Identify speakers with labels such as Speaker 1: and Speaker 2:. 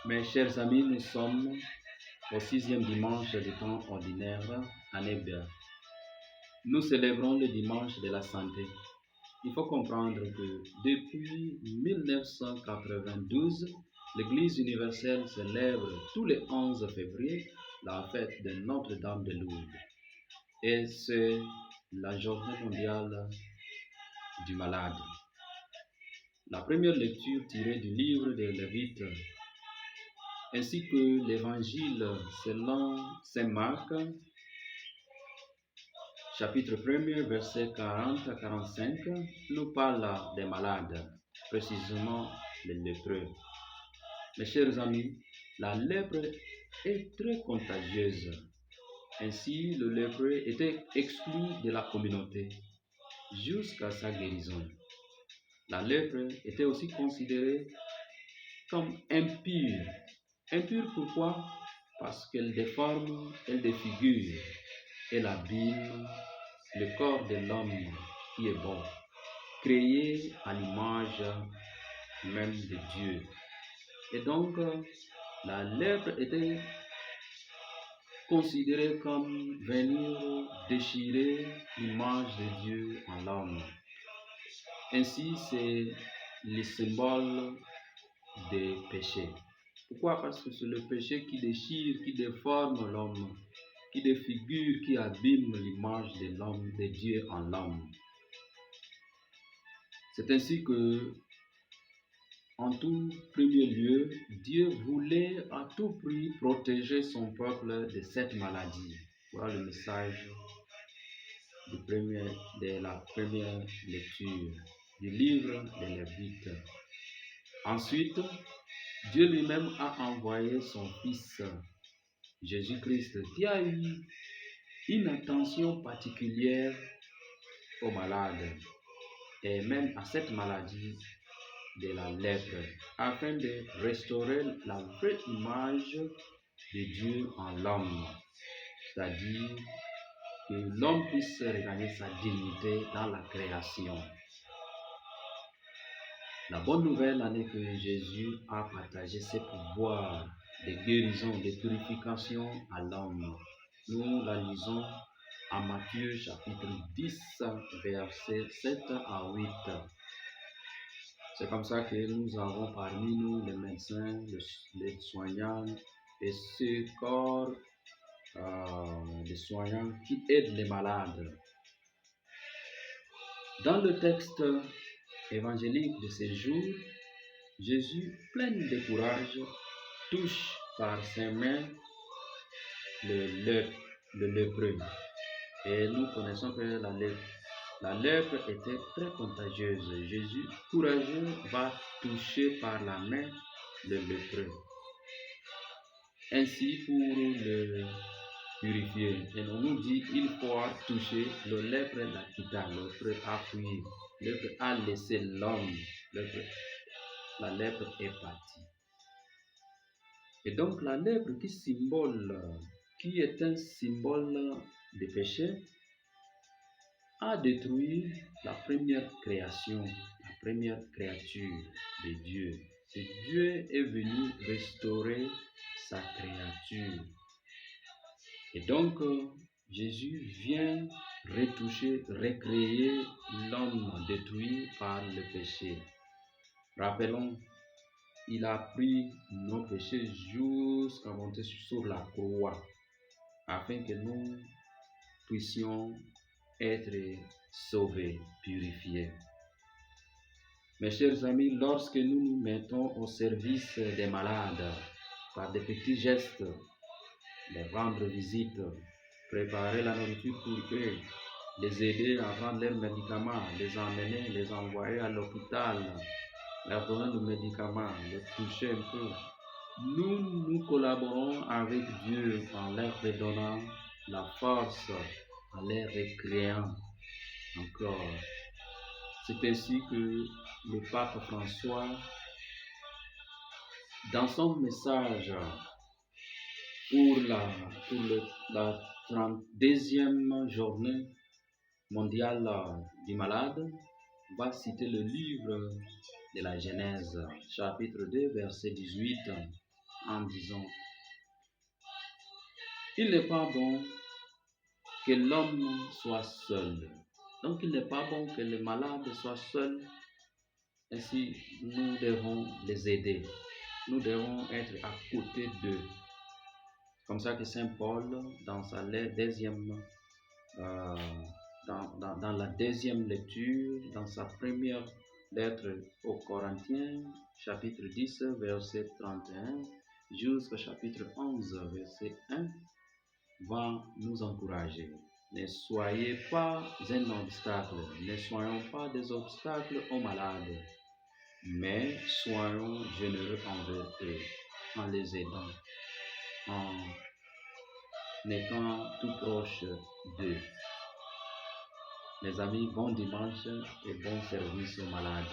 Speaker 1: Mes chers amis, nous sommes au 6e dimanche du temps ordinaire, année B. Nous célébrons le dimanche de la santé. Il faut comprendre que depuis 1992, l'Église universelle célèbre tous les 11 février la fête de Notre-Dame de Lourdes. Et c'est la journée mondiale du malade. La première lecture tirée du livre de Lévites ainsi que l'évangile selon saint Marc, chapitre 1er, versets 40 à 45, nous parle des malades, précisément les lépreux. Mes chers amis, la lèpre est très contagieuse. Ainsi, le lépreux était exclu de la communauté jusqu'à sa guérison. La lèpre était aussi considérée comme impure. Impure pourquoi? Parce qu'elle déforme, elle défigure, elle abîme le corps de l'homme qui est bon, créé à l'image même de Dieu. Et donc, la lèpre était considérée comme venir déchirer l'image de Dieu en l'homme. Ainsi, c'est le symbole des péchés. Pourquoi? Parce que c'est le péché qui déchire, qui déforme l'homme, qui défigure, qui abîme l'image de l'homme, de Dieu en l'homme. C'est ainsi que, en tout premier lieu, Dieu voulait à tout prix protéger son peuple de cette maladie. Voilà le message de la première lecture du livre de Lévites. Ensuite, Dieu lui-même a envoyé son Fils, Jésus-Christ, qui a eu une attention particulière aux malades et même à cette maladie de la lèpre, afin de restaurer la vraie image de Dieu en l'homme, c'est-à-dire que l'homme puisse regagner sa dignité dans la création. La bonne nouvelle en est que Jésus a partagé ses pouvoirs de guérison, de purification à l'homme. Nous la lisons en Matthieu chapitre 10, versets 7 à 8. C'est comme ça que nous avons parmi nous les médecins, les soignants et ce corps de soignants qui aident les malades. Dans le texte évangélique de ces jours, Jésus, plein de courage, touche par ses mains le lépreux. Et nous connaissons que la lèpre était très contagieuse. Jésus, courageux, va toucher par la main le lépreux. Ainsi, pour le purifier, et on nous dit il faut toucher, le lépreux l'a quitté, le lépreux a fui, le lépreux a laissé l'homme, la lèpre est partie. Et donc la lèpre qui est un symbole de péché, a détruit la première création, la première créature de Dieu. Et Dieu est venu restaurer sa créature. Et donc, Jésus vient retoucher, recréer l'homme détruit par le péché. Rappelons, il a pris nos péchés jusqu'à monter sur la croix, afin que nous puissions être sauvés, purifiés. Mes chers amis, lorsque nous nous mettons au service des malades, par des petits gestes, les rendre visite, préparer la nourriture pour eux, les aider à prendre leurs médicaments, les emmener, les envoyer à l'hôpital, leur donner le médicament, les toucher un peu, nous collaborons avec Dieu en leur redonnant la force, en les recréant encore. C'est ainsi que le pape François, dans son message pour la 32e journée mondiale du malade, va citer le livre de la Genèse, chapitre 2, verset 18, en disant, il n'est pas bon que l'homme soit seul. Donc, il n'est pas bon que les malades soient seuls. Ainsi, nous devons les aider. Nous devons être à côté d'eux. Comme ça que Saint Paul, dans sa dans la deuxième lecture, dans sa première lettre aux Corinthiens, chapitre 10, verset 31, jusqu'au chapitre 11, verset 1, va nous encourager. Ne soyez pas un obstacle, ne soyons pas des obstacles aux malades, mais soyons généreux envers eux, en les aidant, en étant tout proche d'eux. Mes amis, bon dimanche et bon service aux malades.